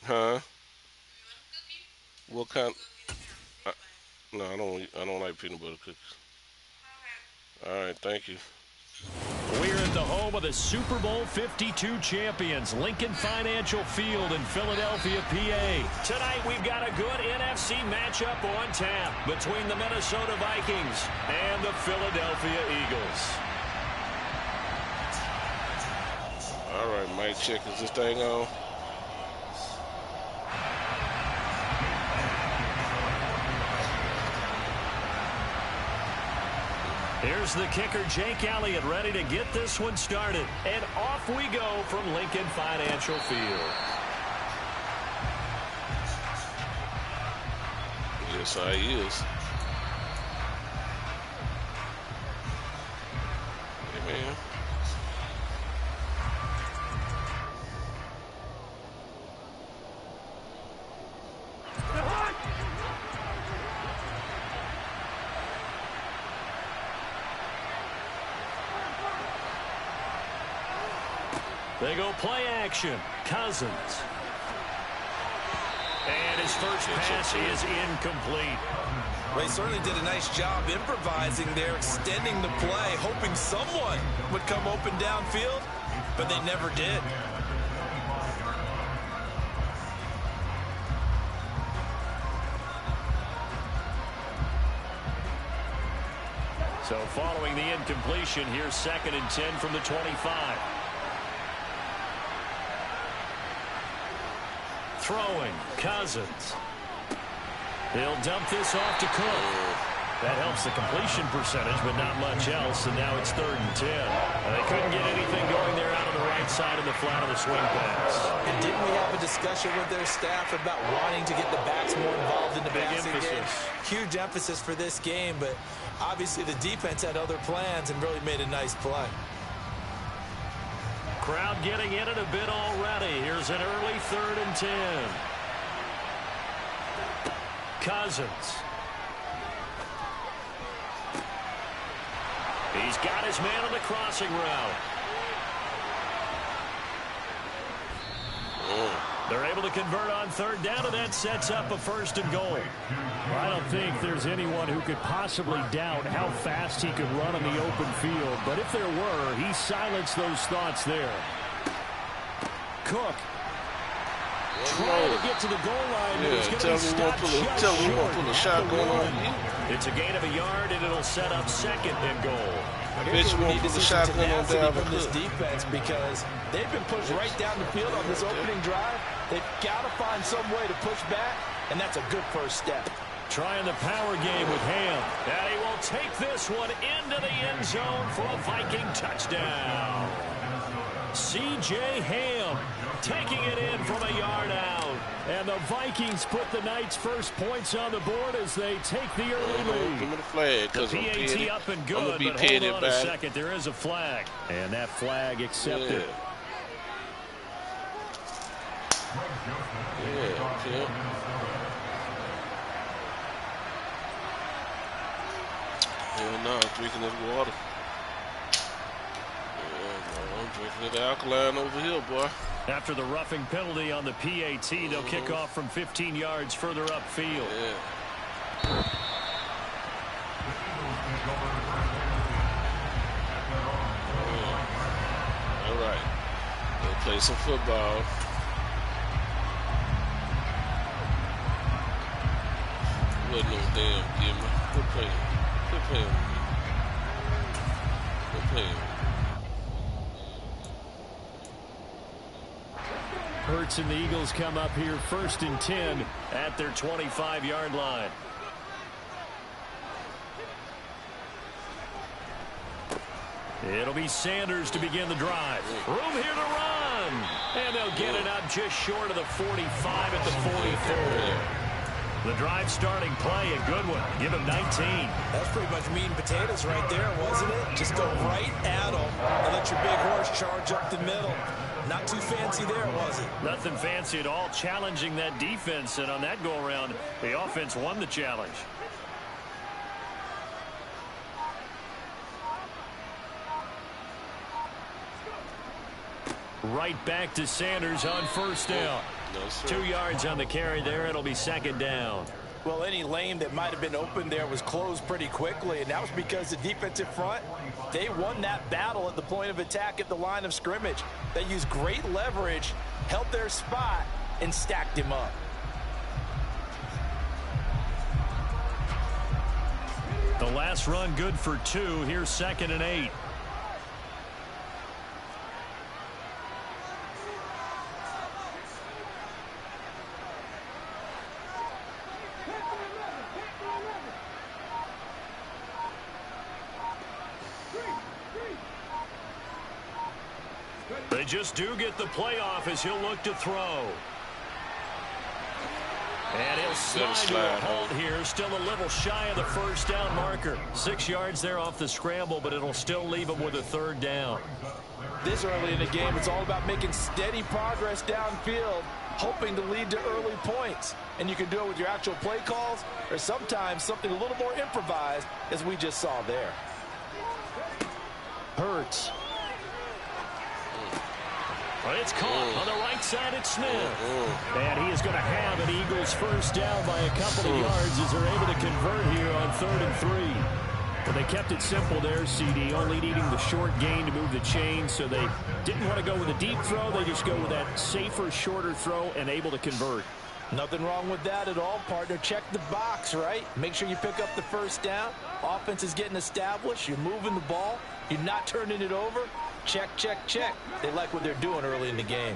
Huh? What kind? Uh, no, I don't. I don't like peanut butter cookies. All right, thank you. We're at the home of the Super Bowl 52 champions, Lincoln Financial Field in Philadelphia, PA. Tonight, we've got a good NFC matchup on tap between the Minnesota Vikings and the Philadelphia Eagles. All right, mic check. Is this thing on? Here's the kicker, Jake Elliott, ready to get this one started. And off we go from Lincoln Financial Field. Yes, I is. Hey, man. They go play action. Cousins. And his first pass is incomplete. Well, he certainly did a nice job improvising there, extending the play, hoping someone would come open downfield, but they never did. So following the incompletion, here's 2nd and 10 from the 25. Throwing, Cousins. He'll dump this off to Cook. That helps the completion percentage, but not much else, and now it's 3rd and 10. And they couldn't get anything going there out on the right side of the flat of the swing pass. And didn't we have a discussion with their staff about wanting to get the backs more involved in the passing game? Huge emphasis for this game, but obviously the defense had other plans and really made a nice play. Crowd getting in it a bit already. Here's an early 3rd and 10. Cousins. He's got his man on the crossing route. They're able to convert on 3rd down, and that sets up a 1st and goal. I don't think there's anyone who could possibly doubt how fast he could run on the open field. But if there were, he silenced those thoughts there. Cook trying to get to the goal line. Yeah, tell me we won't pull a shotgun on you. It's a gain of a yard, and it'll set up 2nd and goal. I bet you won't pull a shotgun on Dalvin from this defense because they've been pushed right down the field on this opening drive. They've got to find some way to push back, and that's a good first step. Trying the power game with Ham. And he will take this one into the end zone for a Viking touchdown. C.J. Ham taking it in from a yard out. And the Vikings put the Knights' first points on the board as they take the early lead. Give me the flag, The because PAT up and good, be but hold on back. a second. There is a flag. And that flag accepted. Yeah, Hell no, I'm drinking this water. Yeah, no, I'm drinking it alkaline over here, boy. After the roughing penalty on the PAT, they'll kick off from 15 yards further upfield. Yeah. All right. We'll play some football. Wasn't no damn gimmick. Quit playing. Quit playing with me. Quit playing. Hurts and the Eagles come up here 1st and 10 at their 25-yard line. It'll be Sanders to begin the drive. Room here to run. And they'll get it up just short of the 45 at the 44. The drive starting play, a good one. Give him 19. That's pretty much meat and potatoes right there, wasn't it? Just go right at them and let your big horse charge up the middle. Not too fancy there, was it? Nothing fancy at all, challenging that defense. And on that go-around, the offense won the challenge. Right back to Sanders on 1st down. No, sir. 2 yards on the carry there. It'll be second down. Well, any lane that might have been open there was closed pretty quickly, and that was because the defensive front, they won that battle at the point of attack at the line of scrimmage. They used great leverage, held their spot, and stacked him up. The last run good for 2. Here's 2nd and 8. They just do get the playoff as he'll look to throw. And he'll slide to a halt here. Still a little shy of the first down marker. 6 yards there off the scramble, but it'll still leave him with a 3rd down. This early in the game, it's all about making steady progress downfield, hoping to lead to early points. And you can do it with your actual play calls or sometimes something a little more improvised, as we just saw there. Hurts. It's caught on the right side at Smith. And he is going to have an Eagles first down by a couple of yards as they're able to convert here on 3rd and 3. But they kept it simple there, CD, only needing the short gain to move the chain, so they didn't want to go with a deep throw. They just go with that safer, shorter throw and able to convert. Nothing wrong with that at all, partner. Check the box, right? Make sure you pick up the first down. Offense is getting established. You're moving the ball. You're not turning it over. Check, check, check. They like what they're doing early in the game.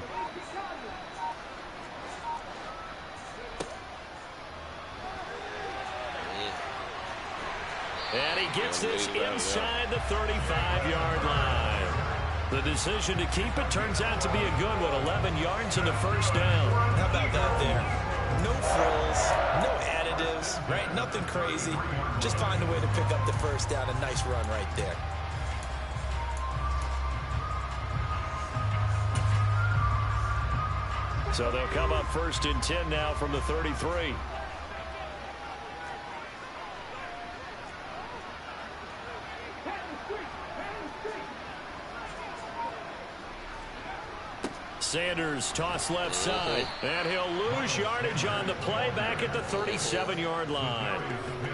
And he gets this inside the 35-yard line. The decision to keep it turns out to be a good one. 11 yards in the first down. How about that there? No frills, no additives, right? Nothing crazy. Just find a way to pick up the first down. A nice run right there. So they'll come up 1st and 10 now from the 33. Sanders toss left side, and he'll lose yardage on the play back at the 37-yard line.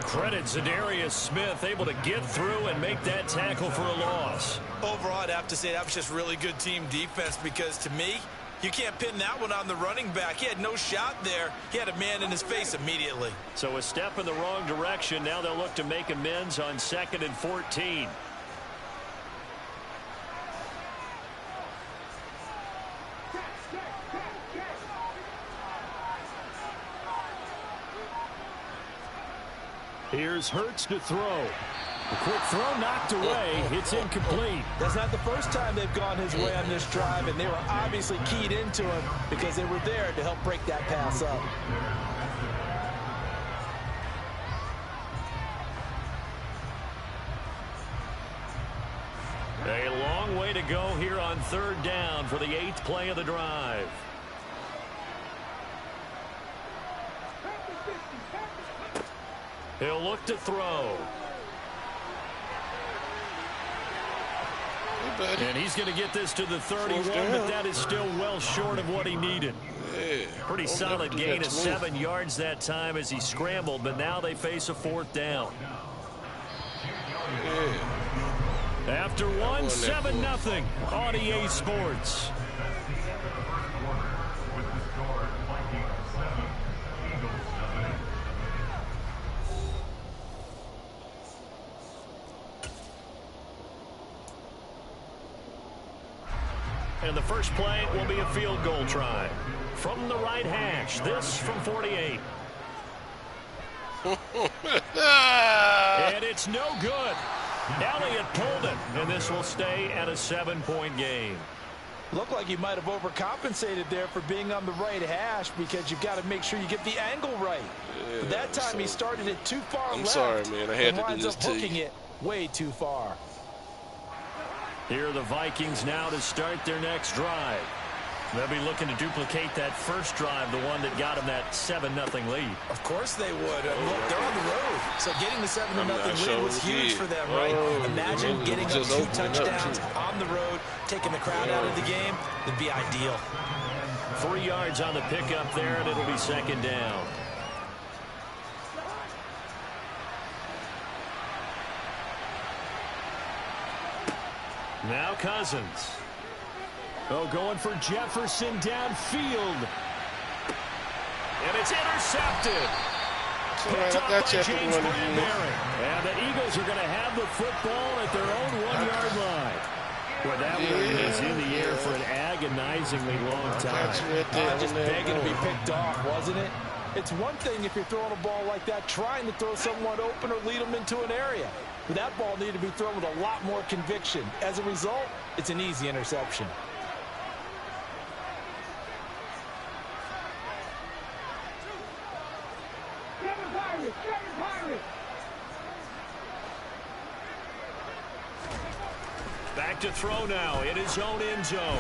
Credit Zadarius Smith, able to get through and make that tackle for a loss. Overall, I'd have to say that was just really good team defense, because to me, you can't pin that one on the running back. He had no shot there. He had a man in his face immediately. So a step in the wrong direction. Now they'll look to make amends on 2nd and 14. Here's Hurts to throw. The quick throw knocked away. It's incomplete. That's not the first time they've gone his way on this drive, and they were obviously keyed into him because they were there to help break that pass up. A long way to go here on 3rd down for the 8th play of the drive. He'll look to throw. And he's going to get this to the 31, but that is still well short of what he needed. Pretty solid gain of 7 yards that time as he scrambled, but now they face a 4th down. After one, 7-0 on EA Sports. And the first play will be a field goal try. From the right hash, this from 48. And it's no good. Elliott pulled it, and this will stay at a 7-point game. Looked like he might have overcompensated there for being on the right hash, because you've got to make sure you get the angle right. Yeah, but that time he started it too far left. I'm sorry, man. I had to do this to hooking it way too far. Here are the Vikings now to start their next drive. They'll be looking to duplicate that first drive, the one that got them that 7-0 lead. Of course they would. Look, they're on the road. So getting the 7-0 lead was huge for them, right? Imagine getting up 2 touchdowns on the road, taking the crowd out of the game. It'd be ideal. 3 yards on the pickup there, and it'll be second down. Now Cousins. Oh, going for Jefferson downfield. And it's intercepted. Picked off by James Bradbury. And the Eagles are going to have the football at their own 1-yard line. Well, that one is in the air for an agonizingly long time. Just begging to be picked off, wasn't it? It's one thing if you're throwing a ball like that, trying to throw someone open or lead them into an area. But that ball needed to be thrown with a lot more conviction. As a result, it's an easy interception. Back to throw now in his own end zone.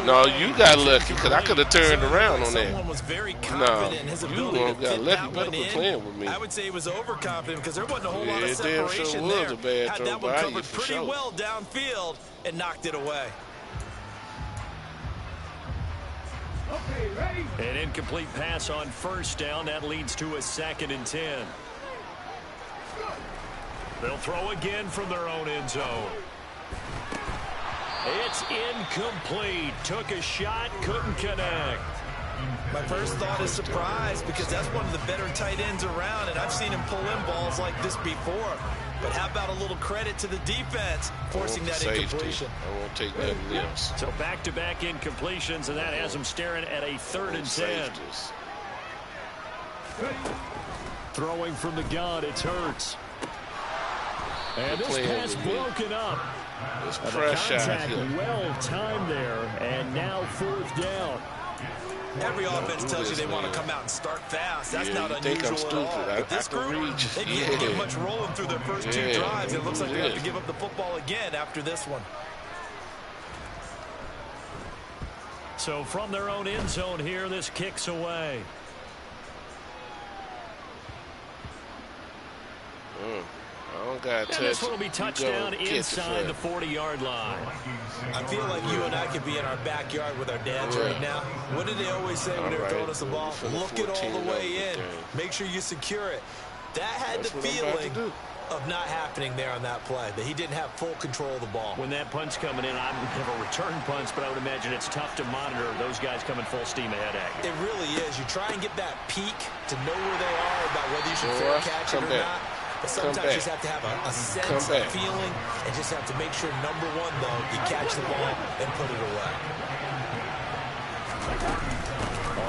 No, you got lucky because I could have turned around on that. Someone was very confident in his ability to fit that one in. Playing with me. I would say he was overconfident because there wasn't a whole lot of separation there. Had that one covered pretty well downfield and knocked it away. An incomplete pass on first down. That leads to a 2nd and 10. They'll throw again from their own end zone. It's incomplete. Took a shot, couldn't connect. My first thought is surprise because that's one of the better tight ends around, and I've seen him pull in balls like this before. But how about a little credit to the defense forcing that incompletion? I won't take nothing else. So back-to-back incompletions, and that has him staring at a 3rd and 10. Throwing from the gun, it's Hurts. And this pass broken up. This the pressure contact well timed there, and now 4th down. Every offense tells you they want to come out and start fast. That's not unusual at all. But this group, they can't get much rolling through their first 2 drives. It looks like they have to give up the football again after this one. So from their own end zone here, this kicks away. I don't got to touch. This one will be touchdown inside the 40-yard line. I feel like you and I could be in our backyard with our dads right now. What did they always say when they were throwing us the ball? Look it all the way in. Make sure you secure it. That had the feeling of not happening there on that play, that he didn't have full control of the ball. When that punch coming in, I have a return punch, but I would imagine it's tough to monitor those guys coming full steam ahead at you. It really is. You try and get that peak to know where they are about whether you should fair catch it or not. But sometimes you just have to have a sense of feeling and just have to make sure, number one, though, you catch the ball and put it away.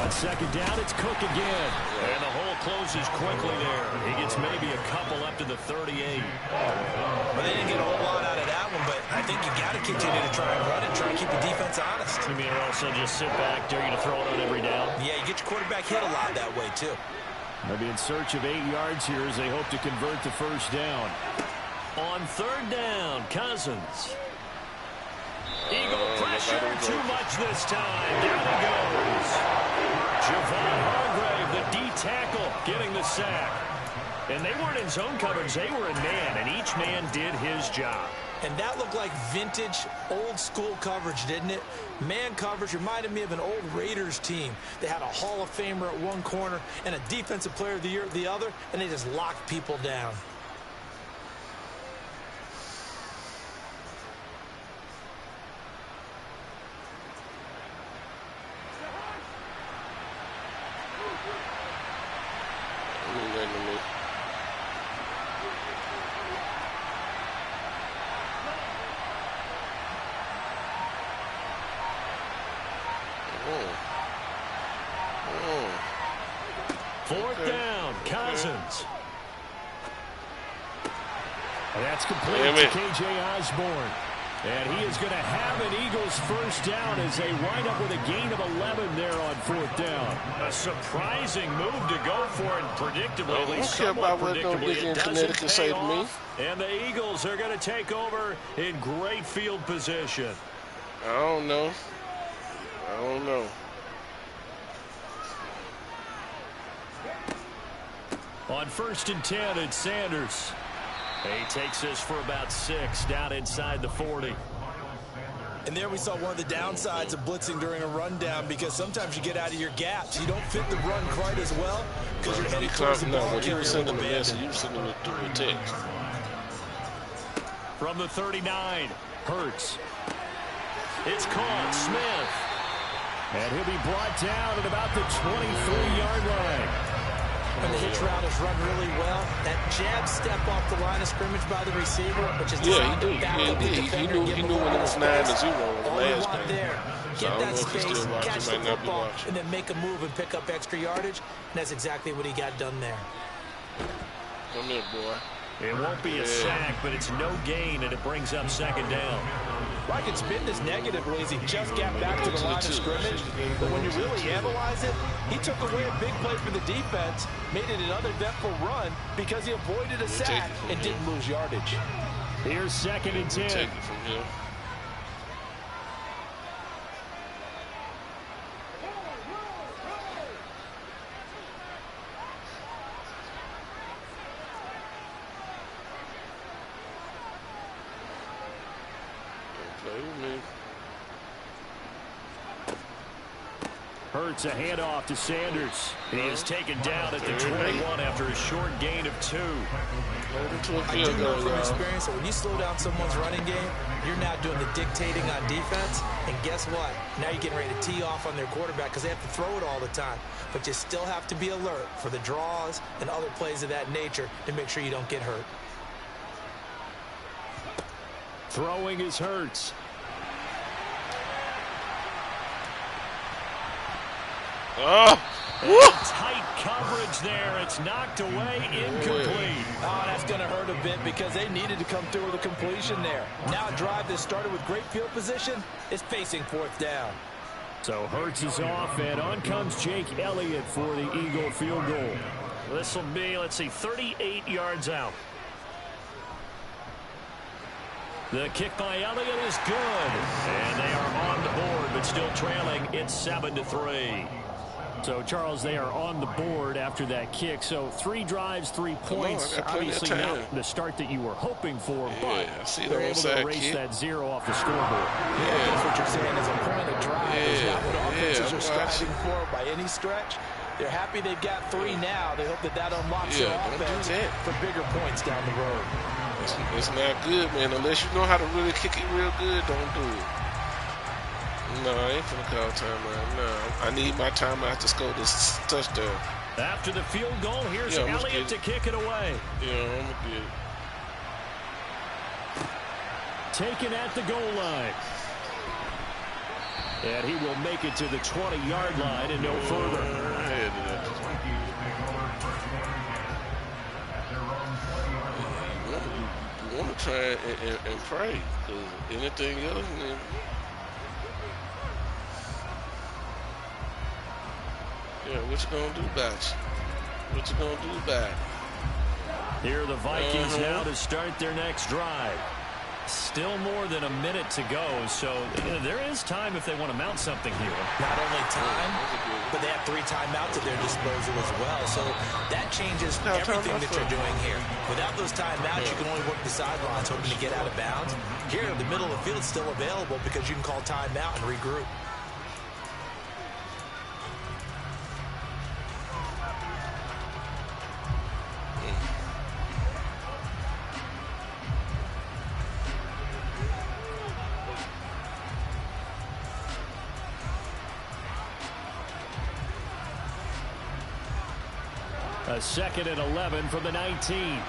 On 2nd down, it's Cook again. And the hole closes quickly there. He gets maybe a couple up to the 38. Well, they didn't get a whole lot out of that one, but I think you got to continue to try and run it, try and keep the defense honest. You mean also just sit back, dare you to throw it on every down? Yeah, you get your quarterback hit a lot that way, too. They'll be in search of 8 yards here as they hope to convert the first down. On 3rd down, Cousins. Eagle pressure, too much this time. Down he goes. Javon Hargrave, the D tackle, getting the sack. And they weren't in zone coverage, they were in man, and each man did his job. And that looked like vintage, old-school coverage, didn't it? Man coverage reminded me of an old Raiders team. They had a Hall of Famer at one corner and a Defensive Player of the Year at the other, and they just locked people down. Fourth down, Cousins. That's complete to K.J. Osborne. And he is going to have an Eagles first down as they wind up with a gain of 11 there on 4th down. A surprising move to go for it, predictably. I don't care about what no big in Connecticut say to me. And the Eagles are going to take over in great field position. I don't know. I don't know. On 1st and 10, it's Sanders. He takes this for about 6 down inside the 40. And there we saw one of the downsides of blitzing during a rundown, because sometimes you get out of your gaps. You don't fit the run quite as well because you're heading towards the ball what you carrier were with sending a abandon. message, you were sending it through a text. From the 39, Hurts. It's caught, Smith. And he'll be brought down at about the 23-yard line. And the hitch route is run really well. That jab step off the line of scrimmage by the receiver, which is designed to back up the defender. He knew when it was 9-0 the all you last want game. there. So Get I don't that know if he's space, still watching, catch the might not be football, watching. and then make a move and pick up extra yardage. And that's exactly what he got done there. Come here, boy. It won't be a sack, but it's no gain, and it brings up second down. I could spin this negatively as he just got back to the line of scrimmage. But when you really analyze it, he took away a big play for the defense, made it an uneventful run because he avoided a sack and didn't lose yardage. Here's 2nd and 10. Take it from him. Play with me. Hurts a handoff to Sanders. He is taken down at the 21 after a short gain of 2. I do know from experience that when you slow down someone's running game, you're now doing the dictating on defense. And guess what? Now you're getting ready to tee off on their quarterback because they have to throw it all the time. But you still have to be alert for the draws and other plays of that nature to make sure you don't get hurt. Throwing is Hurts. Oh! Tight coverage there. It's knocked away, incomplete. Oh, that's going to hurt a bit because they needed to come through with a completion there. Now a drive that started with great field position is facing 4th down. So Hurts is off, and on comes Jake Elliott for the Eagle field goal. This will be, let's see, 38 yards out. The kick by Elliott is good. And they are on the board, but still trailing. It's 7-3. So, Charles, they are on the board after that kick. So 3 drives, 3 points. Obviously not the start that you were hoping for, but they're able to erase that 0 off the scoreboard. Yeah, that's what you're saying is a point of drive is not what offenses are striving for by any stretch. They're happy they've got 3 now. They hope that unlocks their offense for bigger points down the road. It's not good, man. Unless you know how to really kick it real good, don't do it. No, I ain't finna call timeout. No, I need my timeout to score this touchdown. After the field goal, here's Elliott to kick it away. Yeah, I'm gonna get it. Taken at the goal line. And he will make it to the 20-yard line and no further. You want to try and pray, because anything else, then what you gonna do about it? What you gonna do about it? Here are the Vikings now to start their next drive. Still more than a minute to go, so there is time if they want to mount something here. Not only time, but they have 3 timeouts at their disposal as well. So that changes everything that you're doing here. Without those timeouts, you can only work the sidelines hoping to get out of bounds. Here, the middle of the field is still available because you can call timeout and regroup. A 2nd and 11 from the 19.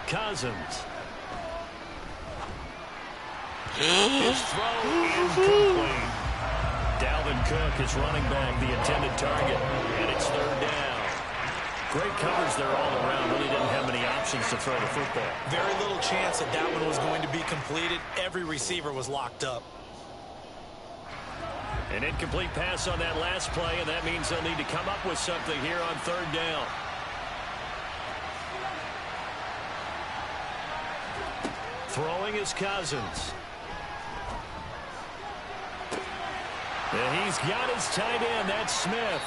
Cousins. His throw incomplete. Dalvin Cook is running back, the intended target, and it's 3rd down. Great coverage there all around. Really didn't have many options to throw the football. Very little chance that one was going to be completed. Every receiver was locked up. An incomplete pass on that last play, and that means they'll need to come up with something here on 3rd down. Throwing is Cousins. And he's got his tight end, that's Smith.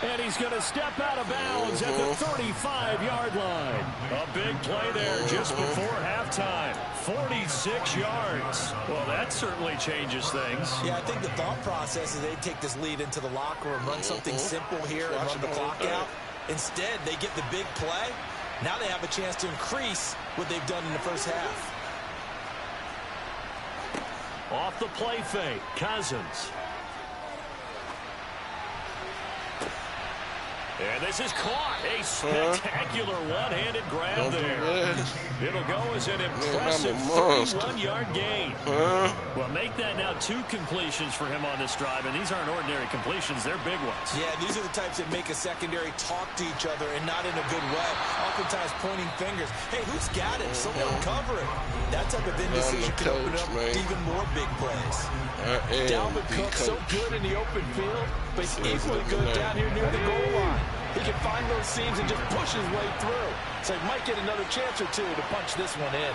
And he's going to step out of bounds at the 35-yard line. A big play there just before halftime. 46 yards. Well, that certainly changes things. Yeah, I think the thought process is they take this lead into the locker room, run something simple here, and run the clock out. Instead, they get the big play. Now they have a chance to increase what they've done in the first half. Off the play fake, Cousins. And this is caught. A spectacular one-handed grab there. It'll go as an impressive 31-yard gain. Well, make that now 2 completions for him on this drive, and these aren't ordinary completions. They're big ones. Yeah, these are the types that make a secondary talk to each other, and not in a good way. Oftentimes pointing fingers. Hey, who's got him? Someone cover it. That type of indecision can open up even more big plays. Dalvin Cook so good in the open field, but he's equally good down here near the goal line. He can find those seams and just push his way through. So he might get another chance or 2 to punch this one in.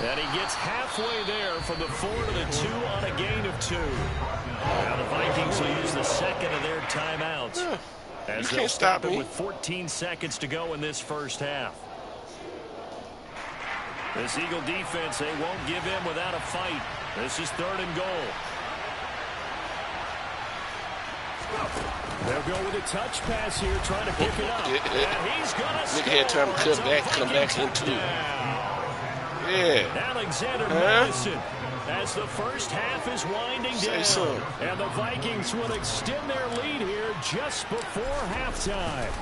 And he gets halfway there from the 4 to the 2 on a gain of 2. Now the Vikings will use the second of their timeouts. As they'll stop it with 14 seconds to go in this first half. This Eagle defense, they won't give in without a fight. This is 3rd and goal. They'll go with a touch pass here, trying to pick it up. And he's going to score. Had time to come back into it. Yeah. Alexander Madison, as the first half is winding down. And the Vikings will extend their lead here just before halftime.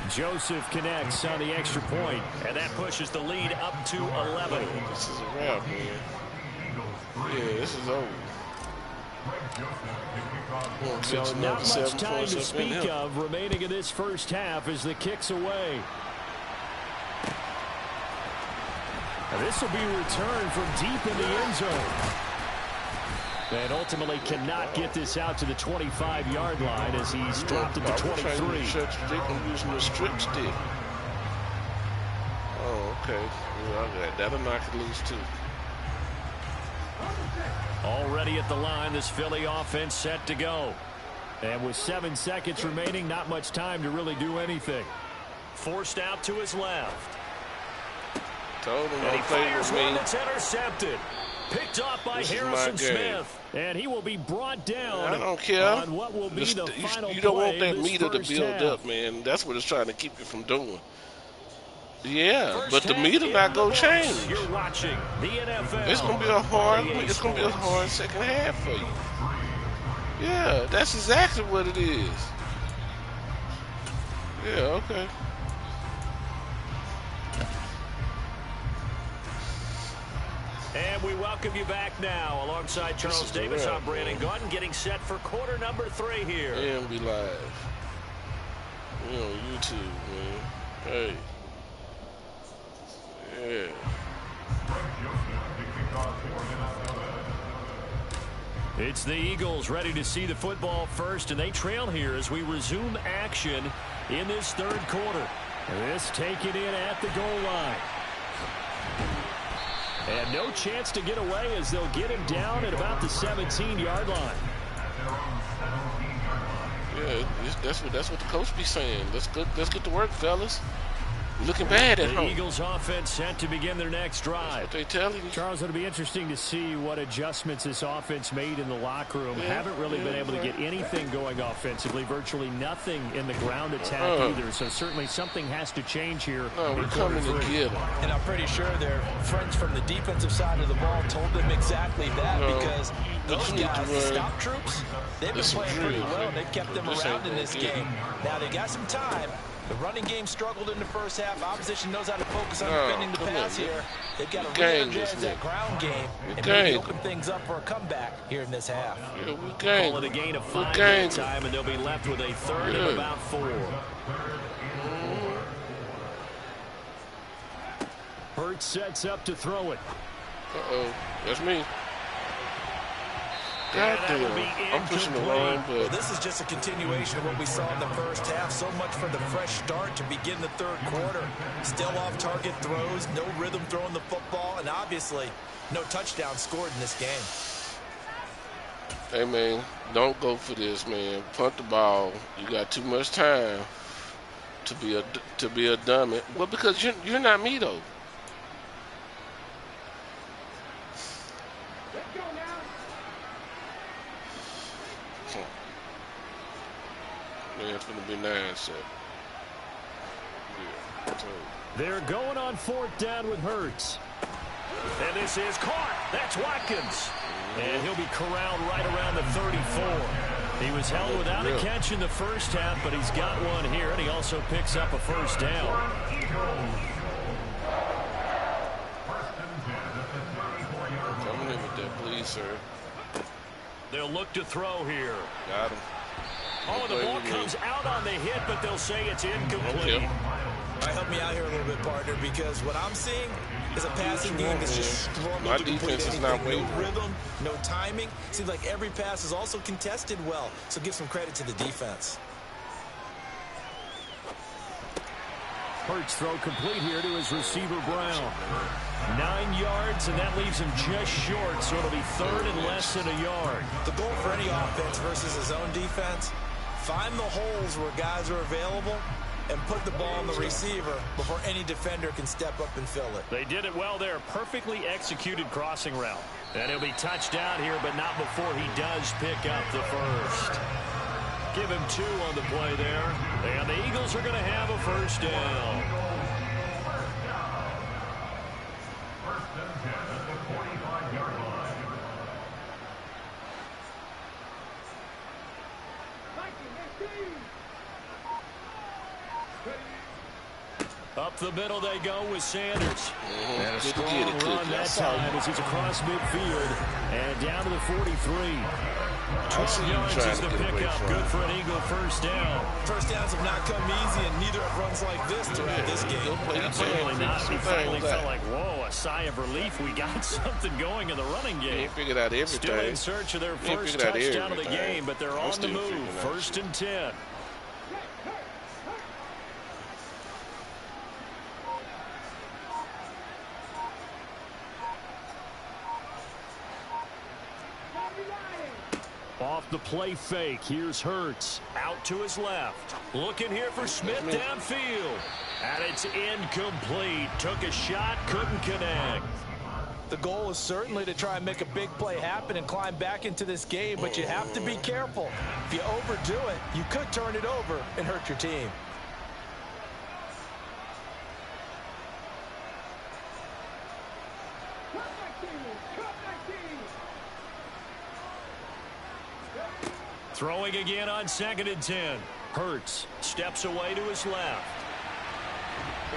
Joseph connects on the extra point, and that pushes the lead up to 11. This is a wrap, man. Yeah, this is over. So not much time to speak of remaining in this first half as the kick's away. And this will be returned from deep in the end zone. And ultimately cannot get this out to the 25-yard line as he's dropped at the 23. I'm using the strip stick. Oh, okay. Well, that'll knock it loose, too. Already at the line, this Philly offense set to go. And with 7 seconds remaining, not much time to really do anything. Forced out to his left. Told him and he fires one that's intercepted. Picked off by Harrison Smith. And he will be brought down. I don't care. On what will be the final you don't play want that meter to build half. up, man. That's what it's trying to keep you from doing. Yeah, but the meter not gonna change. You're watching the NFL. It's gonna be a hard second half for you. Yeah, that's exactly what it is. Yeah, okay. And we welcome you back now alongside Charles Davis. I'm Brandon Gordon, getting set for quarter number 3 here. And we live. We on YouTube, man. Hey. Yeah. It's the Eagles ready to see the football first, and they trail here as we resume action in this 3rd quarter. This taken in at the goal line. And no chance to get away as they'll get him down at about the 17-yard line. Yeah, that's what the coach be saying. Let's get to work, fellas. You're looking bad at home. The Eagles offense set to begin their next drive. That's what they telling you. Charles, it'll be interesting to see what adjustments this offense made in the locker room. Haven't really been able to get anything going offensively. Virtually nothing in the ground attack either. So certainly something has to change here. No, we're coming to get them. And I'm pretty sure their friends from the defensive side of the ball told them exactly that because those guys, the stop troops, they've been playing pretty well. They've kept them around in this game. Now they got some time. The running game struggled in the first half. Opposition knows how to focus on defending the pass here. They've got to re-energize that ground game and maybe open things up for a comeback here in this half. Yeah, Call it a gain of 5 that time, and they'll be left with a 3rd and about 4. Hurts sets up to throw it. Uh-oh, that's me. God damn. I'm pushing the wrong button. Well, this is just a continuation of what we saw in the first half. So much for the fresh start to begin the third quarter. Still off-target throws, no rhythm throwing the football, and obviously no touchdown scored in this game. Hey, man, don't go for this, man. Punt the ball. You got too much time to be a dummy. Well, because you're not me, though. Man, it's going to be 9 set. Yeah, they're going on 4th down with Hurts. And this is caught. That's Watkins. And he'll be corralled right around the 34. He was held without a catch in the first half, but he's got one here, and he also picks up a first down. Coming in with that, please, sir. They'll look to throw here. Got him. Oh, the ball comes out on the hit, but they'll say it's incomplete. All right, help me out here a little bit, partner, because what I'm seeing is a passing game that's just struggling My to complete defense is anything. not wavering. No rhythm, no timing. Seems like every pass is also contested well, so give some credit to the defense. Hurts throw complete here to his receiver, Brown. 9 yards, and that leaves him just short, so it'll be 3rd and less than a yard. The goal for any offense versus his own defense, find the holes where guys are available and put the ball on the receiver before any defender can step up and fill it. They did it well there. Perfectly executed crossing route. And he'll be touched down here, but not before he does pick up the first. Give him 2 on the play there. And the Eagles are going to have a first down. Up the middle they go with Sanders. And a strong run that time as he's across midfield and down to the 43. 12 yards is the pickup. Good for an Eagle first down. First downs have not come easy, and neither have runs like this throughout this game. Absolutely not. He finally felt like, whoa, a sigh of relief. We got something going in the running game. They figured out everything. Still in search of their first touchdown of the game, but they're on the move. 1st and 10. Off the play fake, here's Hurts. Out to his left. Looking here for Smith downfield. And it's incomplete. Took a shot, couldn't connect. The goal is certainly to try and make a big play happen and climb back into this game, but you have to be careful. If you overdo it, you could turn it over and hurt your team. Throwing again on 2nd and 10. Hurts steps away to his left.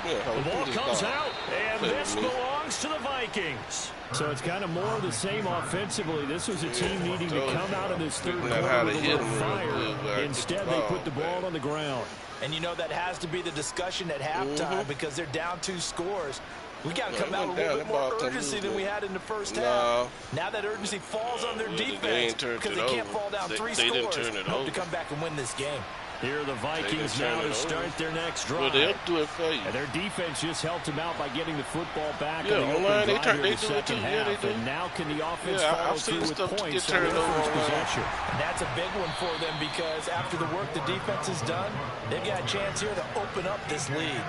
The ball comes out, and this belongs to the Vikings. So it's kind of more of the same offensively. This was a team needing to come out in this third quarter with a little fire. Instead, they put the ball on the ground. And you know that has to be the discussion at halftime because they're down 2 scores. We got to come out with a little bit more urgency than we had in the first half. Now that urgency falls on their defense because they can't fall down 3 scores. Hope to come back and win this game. Here are the Vikings now to start their next drive. Well, they'll do it for you. And their defense just helped them out by getting the football back. Yeah, in the online, open drive they in the do it too. second Yeah, they half. do. And now can the offense Yeah, follow I've seen through with stuff points get turned on their over first online. possession? And that's a big one for them because after the work the defense has done, they've got a chance here to open up this lead.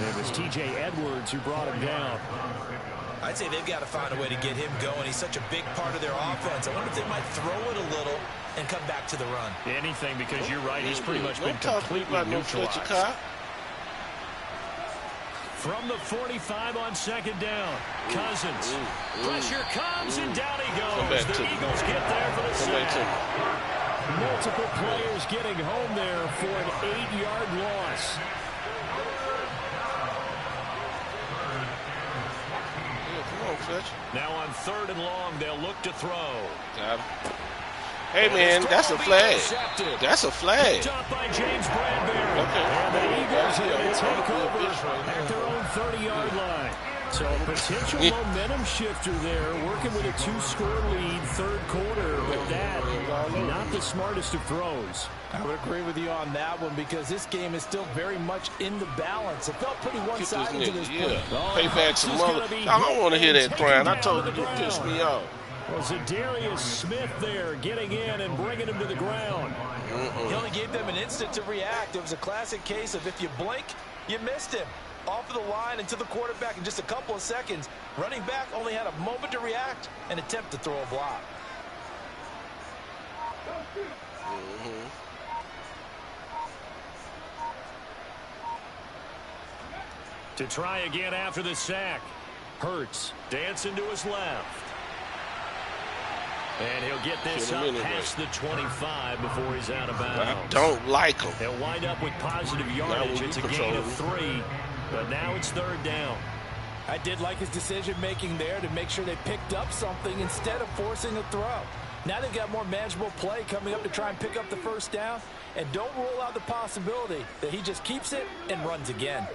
It was T.J. Edwards who brought him down. I'd say they've got to find a way to get him going. He's such a big part of their offense. I wonder if they might throw it a little and come back to the run. Anything, because you're right. He's pretty much been completely neutralized. From the 45 on 2nd down. Cousins. Pressure comes, and down he goes. The Eagles get there for the sack. Multiple players getting home there for an 8-yard loss. Now on 3rd and long, they'll look to throw. Got him. Hey, man, that's a flag. That's a flag. Top by James Bradbury. Okay. And the Eagles are going to take over at their own 30-yard line. So a potential momentum shifter there, working with a 2-score lead, third quarter, but that not the smartest of throws. I would agree with you on that one because this game is still very much in the balance. It felt pretty one-sided to this point. Pay back some mother. I don't want to hear that crying. I told you to piss me off. Well, Zadarius Smith there getting in and bringing him to the ground. He only gave them an instant to react. It was a classic case of if you blink, you missed him. Off of the line and to the quarterback in just a couple of seconds. Running back only had a moment to react and attempt to throw a block. To try again after the sack. Hurts dancing to his left. And he'll get this up past the 25 before he's out of bounds. I don't like him. He'll wind up with positive yardage. It's a gain of 3, but now it's third down. I did like his decision-making there to make sure they picked up something instead of forcing a throw. Now they've got more manageable play coming up to try and pick up the first down, and don't rule out the possibility that he just keeps it and runs again.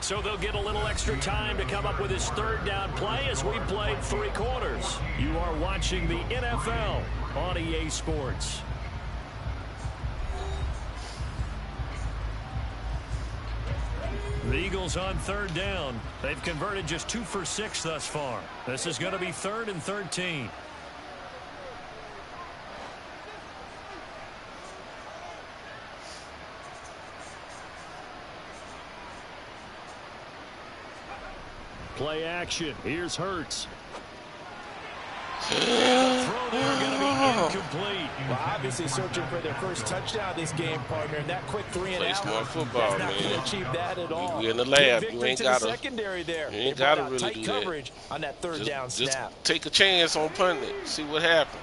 So they'll get a little extra time to come up with his third down play as we played 3 quarters. You are watching the NFL on EA Sports. The Eagles on third down. They've converted just 2 for 6 thus far. This is going to be 3rd and 13. Play action. Here's Hurts. Throw there going to be incomplete. Well, obviously searching for their first touchdown this game, partner. And that quick 3 and out. Play smart football, man. Not going to achieve that at all. We in the lab. You ain't got to. Secondary there. You ain't got to really tight do coverage that. On that third down snap. Just take a chance on punting it. See what happens.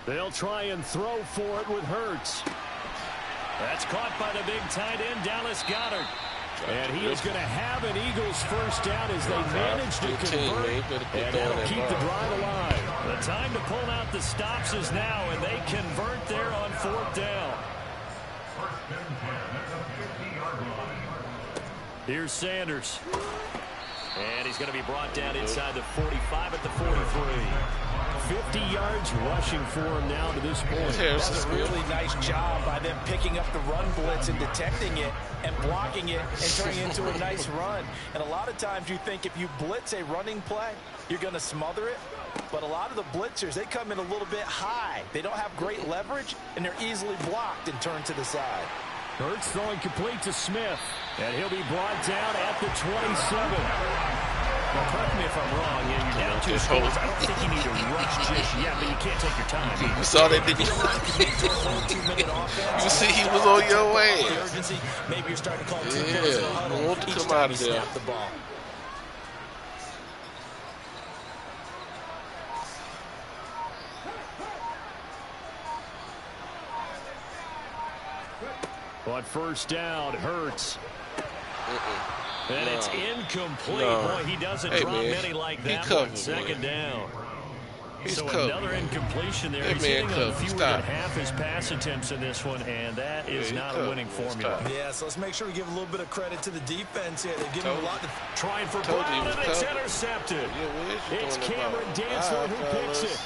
They'll try and throw for it with Hurts. That's caught by the big tight end, Dallas Goedert. And he is going to have an Eagles first down as they manage to convert. And that'll keep the drive alive. The time to pull out the stops is now, and they convert there on 4th down. Here's Sanders. And he's going to be brought down inside the 45 at the 43. 50 yards rushing for him now to this point. That's a really nice job by them picking up the run blitz and detecting it and blocking it and turning it into a nice run. And a lot of times you think if you blitz a running play, you're going to smother it. But a lot of the blitzers, they come in a little bit high. They don't have great leverage, and they're easily blocked and turned to the side. Hurts throwing complete to Smith. And he'll be brought down at the 27. Now, correct me if I'm wrong. You're down 2 scores. I don't think you need to rush just yet, but you can't take your time. You saw that, didn't you? You see he was on your way. Maybe you're starting to call I want to come out of there. The ball. On first down, Hurts. And it's incomplete. Boy, he doesn't drop many like that one. Second down. So another incompletion there. He's hitting on fewer than half his pass attempts in this one, and that is not a winning formula. Yeah, so let's make sure we give a little bit of credit to the defense here. They're giving a lot to trying for Brown, and it's intercepted. It's Cameron Dantzler who picks it.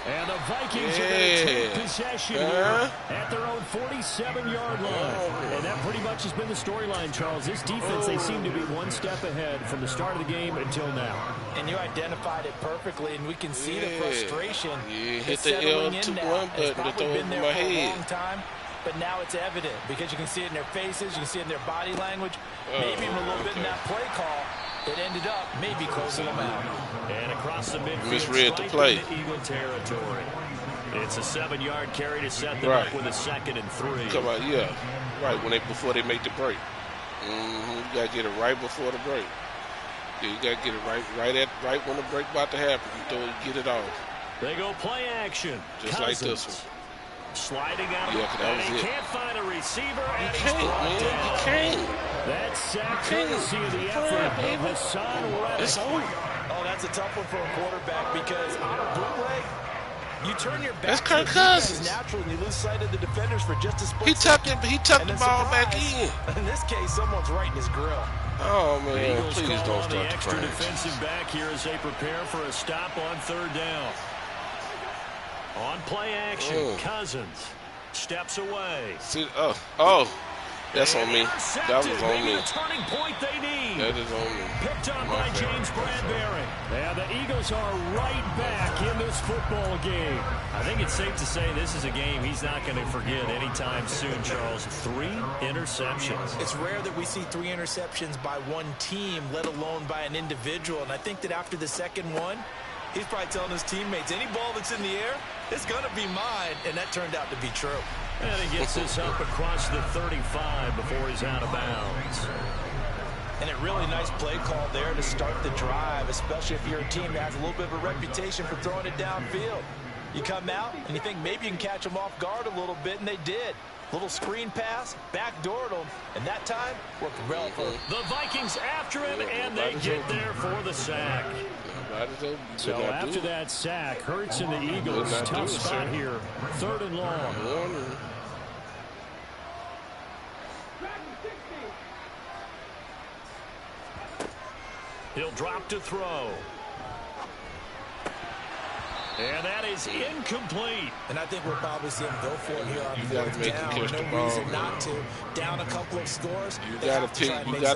And the Vikings are going to take possession here at their own 47-yard line. And that pretty much has been the storyline, Charles. This defense, they seem to be one step ahead from the start of the game until now. And you identified it perfectly, and we can see the frustration. Hit the L2-1 button to throw over my head. Long time, but now it's evident because you can see it in their faces, you can see it in their body language, maybe even a little bit in that play call. It ended up maybe closing them out. And across the midfield, misread the play. Eagle territory. It's a 7-yard carry to set them up with a 2nd and 3. Come on, right before they make the break. You gotta get it right before the break. Yeah, you gotta get it right when the break about to happen. You throw it, get it off. They go play action. Just Cousins. like this one. Sliding out. Yeah, that was he it. can't find a receiver. You And can't, man. You can't. That's sack courtesy of the effort of Hassan Reddick. It's over. Oh, that's a tough one for a quarterback because on a bootleg, you turn your back That's to Kirk the defense Cousins. naturally, and you lose sight of the defenders for just a split He tucked second. the ball back in. In this case, someone's right in his grill. Oh, The man. Eagles Please call don't on the start the extra crunch. defensive back here as they prepare for a stop on third down. On play action, Cousins steps away. See, that's on me. That was on me. The turning point they need. That is on me. Picked up by James Bradbury. Yeah, the Eagles are right back in this football game. I think it's safe to say this is a game he's not going to forget anytime soon, Charles. 3 interceptions. It's rare that we see 3 interceptions by one team, let alone by an individual. And I think that after the second one, he's probably telling his teammates, any ball that's in the air, it's going to be mine. And that turned out to be true. And he gets this up across the 35 before he's out of bounds. And a really nice play call there to start the drive, especially if you're a team that has a little bit of a reputation for throwing it downfield. You come out and you think maybe you can catch them off guard a little bit, and they did. Little screen pass, backdoored them, and that time worked well for them. The Vikings after him, and they get there for the sack. So after that sack, Hurts and the Eagles, tough spot here. 3rd and long. He'll drop to throw. And that is incomplete. And I think we'll probably see him go for it here on gotta 4th make down. him catch the No ball, reason man. not to. Down a couple of scores. You got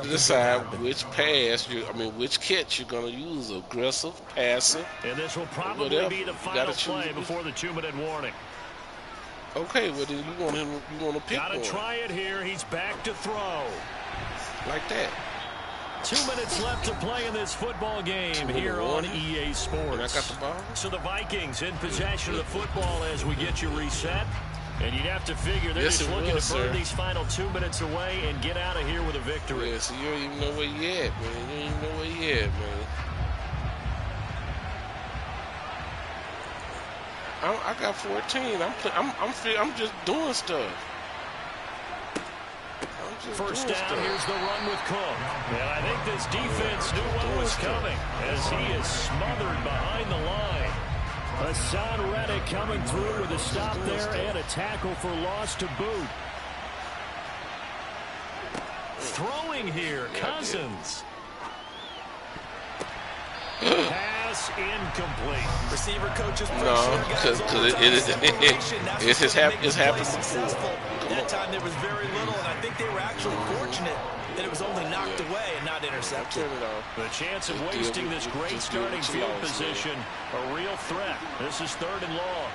to decide which which catch you're gonna use. Aggressive, passive. And this will probably whatever. be the You final gotta choose play which. before the 2-minute warning. Okay, well then you want to pick Gotta one try it here. He's back to throw. like that. 2 minutes left to play in this football game here on EA Sports. And I got the ball. So the Vikings in possession of the football as we get you reset. And you'd have to figure they're Yes, just it looking will, to burn sir. these final 2 minutes away and get out of here with a victory. Yeah, so you don't even know where you at, man. You don't even know where you at, man. I got 14. I'm just doing stuff. First down, here's the run with Cook. And I think this defense knew what was coming as he is smothered behind the line. Hassan Reddick coming through with a stop there and a tackle for loss to boot. Throwing here, Cousins. Pass incomplete. Receiver coaches No, because it's happened before. That time there was very little, and I think they were actually fortunate that it was only knocked away and not intercepted. The chance of wasting this great starting field position, a real threat. This is 3rd and long.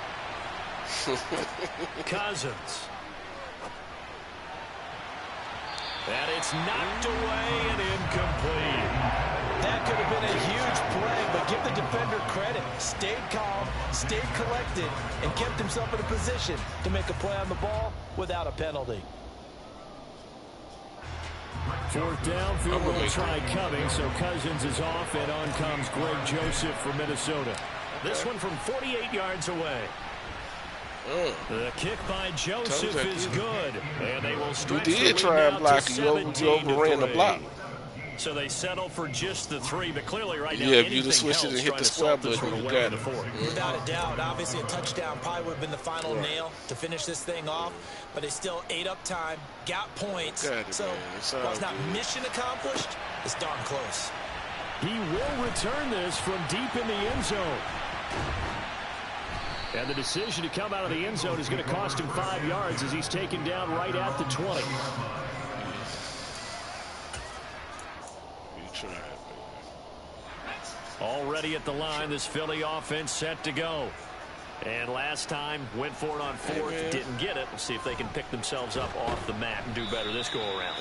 Cousins. And it's knocked away and incomplete. That could have been a huge play, but give the defender credit. Stayed calm, stayed collected, and kept himself in a position to make a play on the ball without a penalty. 4th down, field goal try coming, so Cousins is off, and on comes Greg Joseph from Minnesota. This one from 48 yards away. The kick by Joseph is good, and they will stretch You the did lead try now and block to it. You overran the 17-3. block. So they settle for just the 3, but clearly right now, Yeah, if you'd have anything switched it and helps hit trying the to square salt this button, one you away got in the it. 4th. Without a doubt, obviously a touchdown probably would have been the final nail to finish this thing off, but they still ate up time, got points. Got it, so man. It's all while it's not good. mission accomplished, it's darn close. He will return this from deep in the end zone. And the decision to come out of the end zone is going to cost him 5 yards as he's taken down right at the 20. You tried, man. Already at the line, this Philly offense set to go. And last time, went for it on 4th, didn't get it. We'll see if they can pick themselves up off the mat and do better this go-around.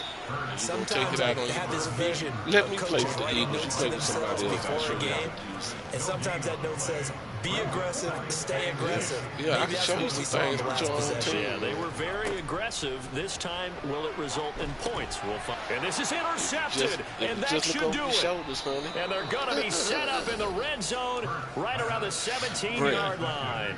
Sometimes I have this vision Let of me play coaches for the writing Eagles. notes You to play for somebody themselves else. I'll before show a you how game, to use it. and sometimes that note says, Be aggressive, stay aggressive. Yeah, I Maybe can that's show you what we some saw in things the with last your own possession. team. Yeah, they were very aggressive. This time, will it result in points? We'll find. And this is intercepted, and that should do it. Shoulders, honey. And they're going to be set up in the red zone right around the 17-yard line.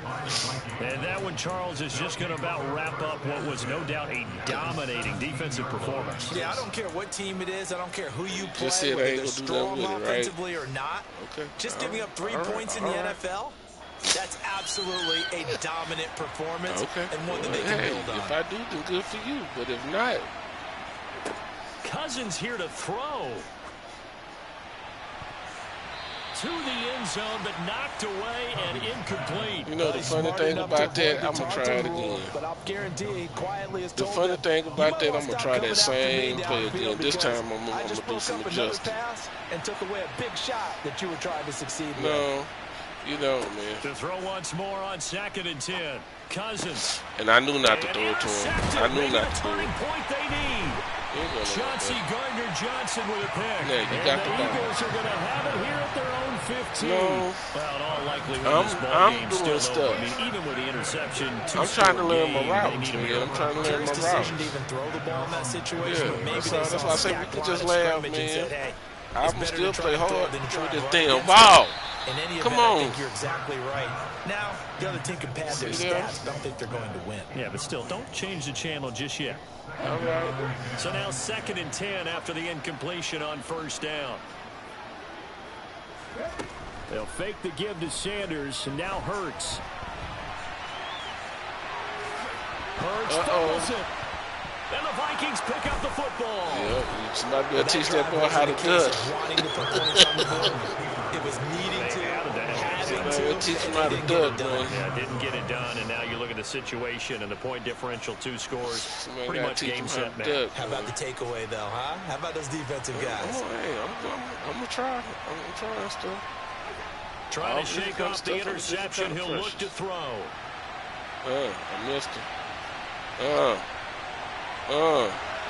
And that one, Charles, is just going to about wrap up what was no doubt a dominating defensive performance. Yeah, I don't care what team it is. I don't care who you play, Just said whether I ain't they're gonna do nothing strong with it, right? offensively or not. Okay. Just giving up 3 points in the NFL, that's absolutely a dominant performance and one that they can build on. If I do, then good for you. But if not, Cousins here to throw. To the end zone, but knocked away and incomplete. you know the funny thing about that, I'm gonna try it again. But I'll guarantee quietly The funny thing about that, I'm gonna try that same play again. This time I'm gonna do some adjusting. And took away a big shot that you were trying to succeed with. No, you know, man. To throw once more on 2nd and 10. Cousins. And I knew not to throw it to him. I knew not to do turning it. point they need. Chauncey Gardner-Johnson with a pick. Yeah, you got and the Eagles are going to have it here at their own 15. No. Well, in all likelihood, this ball I'm game's doing still over. stuff. I mean, even with the interception, I'm trying to learn my game, routes, man. I'm trying to learn my routes. Decision to even throw the ball in that situation, but maybe that's why I say we can just lay out, man. Hey, I'm gonna still play hard than for try this to damn run ball. in any Come event, on. I think you're exactly right. Now, the other team can pad their See there? stats, but I don't think they're going to win. Yeah, but still, don't change the channel just yet. All right. So now 2nd and 10 after the incompletion on 1st down. They'll fake the give to Sanders, and now Hurts. Hurts fumbles it. And the Vikings pick up the football. Yeah, somebody better teach that boy how to duck. It was needing to, having Better to, teach him how to duck, man. Yeah, didn't get it done, and now you look at the situation and the point differential, 2 scores, Somebody pretty gotta much teach game him how set to match. duck, How about the takeaway, though, huh? How about those defensive guys? Oh, hey, I'm gonna try. I'm gonna try stuff. Trying to Oh, shake this off the kind of stuff, interception. this kind He'll of look to throw. I missed him.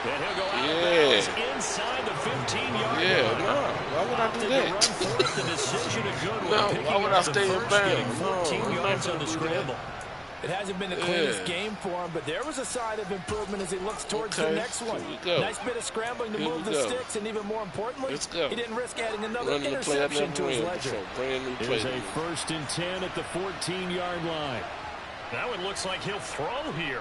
And he'll go out of Yeah. bounds inside the 15-yard Yeah, line. no. Why would I do Opted to that? run for it. The decision a good one. No, Picking why would up I the stay in first, bounds? getting 14 No, I'm yards not on the gonna do that. scramble. It hasn't been the cleanest game for him, but there was a sign of improvement as he looks towards the next one. Here we go. Nice bit of scrambling to Here move we the go. sticks, and even more importantly, Let's go. he didn't risk adding another Running the play I interception never to his ran ledger. before. Brand new play. Here's a 1st and 10 at the 14-yard line. That one looks like he'll throw here.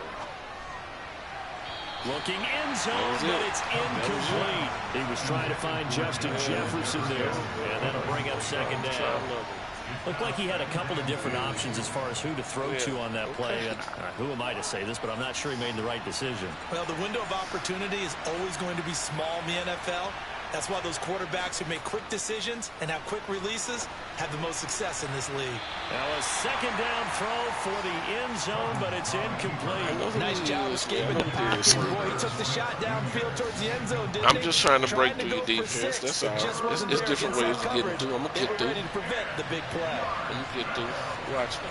Looking end zone, That was but it. it's incomplete. He was trying to find Justin Jefferson there. And that'll bring up 2nd down. Looked like he had a couple of different options as far as who to throw to on that play. And, who am I to say this, but I'm not sure he made the right decision. Well, the window of opportunity is always going to be small in the NFL. That's why those quarterbacks who make quick decisions and have quick releases have the most success in this league. Now a 2nd down throw for the end zone, but it's incomplete. Nice job escaping the pocket. Boy, he took the shot downfield towards the end zone, didn't I'm he? just trying to break Trying through go your for defense. 6. That's It all. just wasn't It's there different against ways that to get coverage. through. I'm gonna They get were through. ready to prevent the big play. I'm gonna get through. Watch me.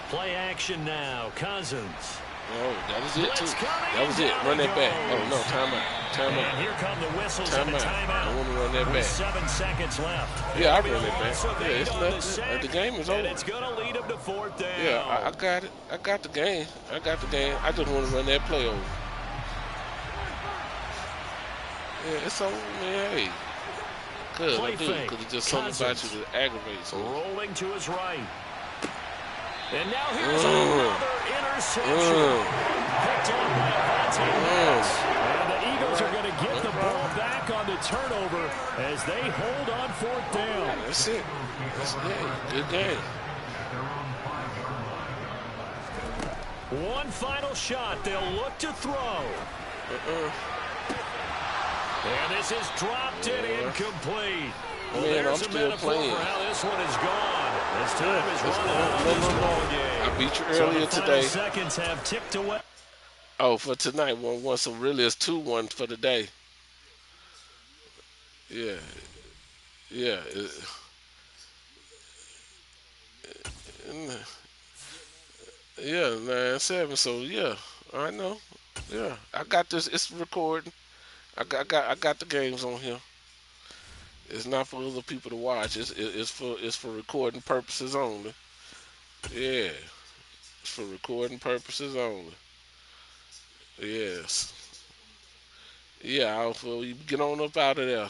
Play action now. Cousins. Oh, that was it too. Blitz coming, That was it. down Run he that back. Oh goes. no, timeout. And Timeout. here come the whistles and a Timeout. I timeout. want to run that With back. 7 seconds left. Yeah, I It'll be run a that back. loss of Yeah, 8 it's on the nothing. sack, The game is and over. it's going to lead him to 4th down. Yeah, I got it. I got the game. I got the game. I just want to run that play over. Yeah, it's over, man. Hey. Good, Play I do. fake. Because it's just something about you Cousins. that aggravates me. Rolling to his right. And now here's another interception. Picked on by Avante Maddox. And the Eagles are going to get the ball back on the turnover as they hold on 4th down. That's it. That's it. Good game. One final shot. They'll look to throw. And this is dropped and incomplete. Well, Man, I'm there's a still metaphor playing. for how this one is gone. This time is Let's running go. out of No, this no, no. ball game. I beat you So earlier the final today. seconds have ticked away. Oh, for tonight, 1-1. So really, it's 2-1 for the day. Yeah. Yeah. Yeah, 9-7. So yeah, I know. Yeah, I got this. It's recording. I got the games on here. It's not for other people to watch. It's for recording purposes only. Yeah, it's for recording purposes only. Yes. Yeah, Alpha, you get on up out of there.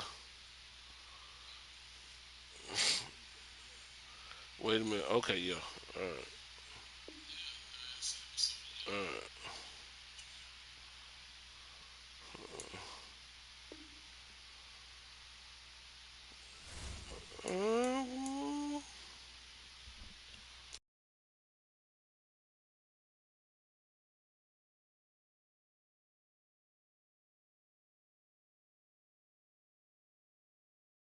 Wait a minute. Okay, yeah. All right. All right.